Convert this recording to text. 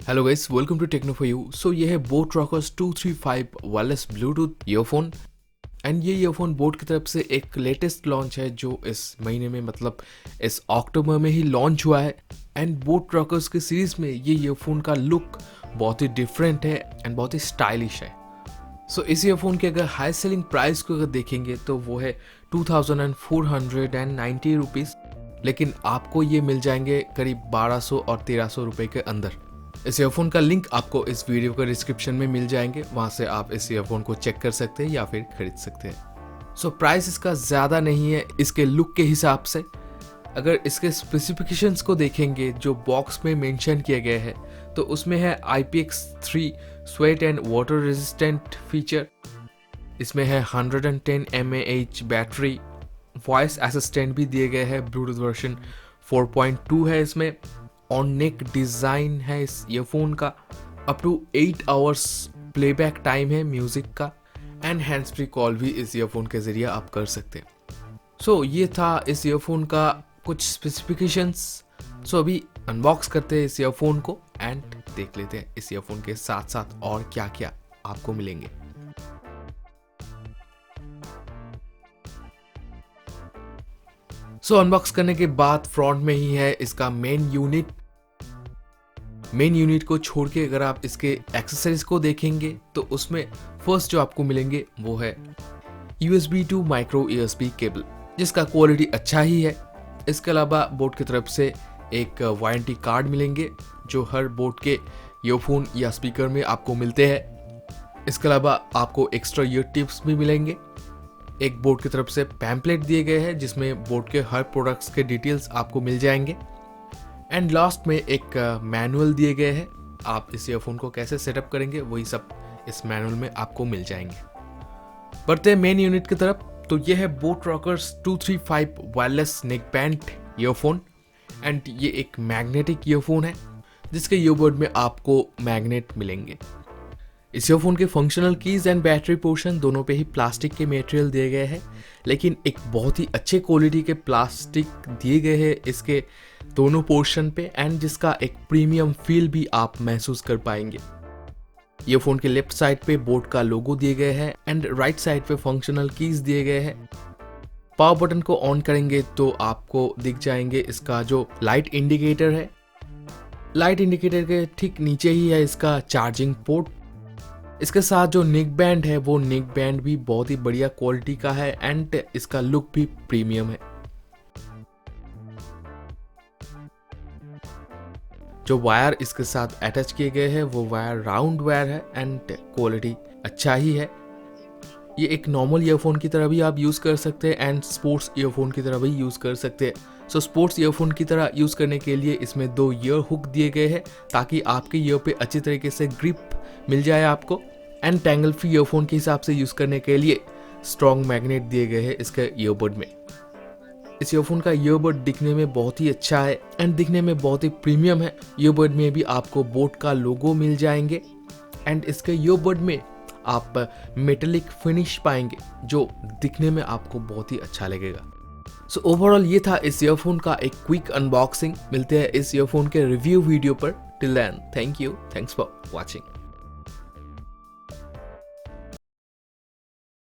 Hello guys, welcome to techno for you. So ये है Boat Rockers 235 wireless bluetooth earphone and ये earphone Boat की तरफ से एक लेटेस्ट लॉन्च है जो इस महीने में मतलब इस अक्टूबर में ही लॉन्च हुआ है। एंड बोट रॉकर्स की सीरीज में ये ईयरफोन का लुक बहुत ही डिफरेंट है एंड बहुत ही स्टाइलिश है। सो इस ईयरफोन के अगर हाई सेलिंग प्राइस को अगर देखेंगे तो वो है 2490 रुपीज़, लेकिन आपको ये मिल जाएंगे करीब 1200 और 1300 रुपये के अंदर। इस ईयरफोन का लिंक आपको इस वीडियो के डिस्क्रिप्शन में मिल जाएंगे, वहाँ से आप इस ईयरफोन को चेक कर सकते हैं या फिर खरीद सकते हैं। सो प्राइस इसका ज़्यादा नहीं है इसके लुक के हिसाब से। अगर इसके स्पेसिफिकेशंस को देखेंगे जो बॉक्स में मेंशन किया गया है तो उसमें है IPX3 sweat and water resistant feature, इसमें है 110 mAh बैटरी, वॉइस असिस्टेंट भी दिए गए हैं, ब्लूटूथ वर्जन 4.2 है इसमें, ऑन नेक डिज़ाइन है इस ईयरफोन का, up to 8 hours playback time है म्यूज़िक का, एंड हैंड्स फ्री कॉल भी इस ईयरफोन के ज़रिए आप कर सकते हैं। सो ये था इस ईयरफोन का कुछ स्पेसिफिकेशंस। सो अभी अनबॉक्स करते हैं इस ईयरफोन को एंड देख लेते हैं इस ईयरफोन के साथ साथ और क्या क्या आपको मिलेंगे। सो अनबॉक्स करने के बाद फ्रंट में ही है इसका मेन यूनिट को छोड़ के अगर आप इसके एक्सेसरीज को देखेंगे तो उसमें फर्स्ट जो आपको मिलेंगे वो है USB to micro USB cable, जिसका क्वालिटी अच्छा ही है। इसके अलावा बोट की तरफ से एक वारंटी कार्ड मिलेंगे जो हर बोट के ईयरफोन या स्पीकर में आपको मिलते हैं। इसके अलावा आपको एक्स्ट्रा ईयर टिप्स भी मिलेंगे। एक बोट की तरफ से पैम्पलेट दिए गए हैं जिसमें बोट के हर प्रोडक्ट्स के डिटेल्स आपको मिल जाएंगे। एंड लास्ट में एक मैनुअल दिए गए हैं, आप इस ईयरफोन को कैसे सेटअप करेंगे वही सब इस मैनुअल में आपको मिल जाएंगे। बढ़ते हैं मेन यूनिट की तरफ। तो ये है Boat Rockers 235 wireless neck band earphone and ये एक मैग्नेटिक ईयरफोन है जिसके ईयरबड में आपको मैग्नेट मिलेंगे। इस ईयरफोन के functional keys and battery portion दोनों पे ही प्लास्टिक के मटेरियल दिए गए हैं, लेकिन एक बहुत ही अच्छे क्वालिटी के प्लास्टिक दिए गए हैं इसके दोनों पोर्शन पे, एंड जिसका एक प्रीमियम फील भी आप महसूस कर पाएंगे। ईयरफोन के लेफ्ट साइड पे बोट का लोगो दिए गए हैं एंड राइट साइड पे फंक्शनल कीज दिए गए हैं। पावर बटन को ऑन करेंगे तो आपको दिख जाएंगे इसका जो लाइट इंडिकेटर है। लाइट इंडिकेटर के ठीक नीचे ही है इसका चार्जिंग पोर्ट। इसके साथ जो नेक बैंड है वो नेक बैंड भी बहुत ही बढ़िया क्वालिटी का है एंड इसका लुक भी प्रीमियम है। जो वायर इसके साथ अटैच किए गए हैं वो वायर राउंड वायर है एंड क्वालिटी अच्छा ही है। ये एक नॉर्मल ईयरफोन की तरह भी आप यूज़ कर सकते हैं एंड स्पोर्ट्स ईयरफोन की तरह भी यूज़ कर सकते हैं। सो स्पोर्ट्स ईयरफोन की तरह यूज़ करने के लिए इसमें 2 ईयर हुक दिए गए हैं ताकि आपके ईयर पे अच्छी तरीके से ग्रिप मिल जाए आपको, एंड टैंगल फ्री ईयरफोन के हिसाब से यूज़ करने के लिए स्ट्रॉन्ग मैग्नेट दिए गए हैं इसके ईयरबड में। इस ईयरफोन का ईयरबड दिखने में बहुत ही अच्छा है एंड दिखने में बहुत ही प्रीमियम है। ईयरबड में भी आपको बोट का लोगो मिल जाएंगे एंड इसके ईयरबड में आप मेटेलिक फिनिश पाएंगे जो दिखने में आपको बहुत ही अच्छा लगेगा। सो ओवरऑल ये था इस ईयरफोन का एक क्विक अनबॉक्सिंग। मिलते हैं इस ईयरफोन के रिव्यू वीडियो पर। Till then, thank you, thanks for watching.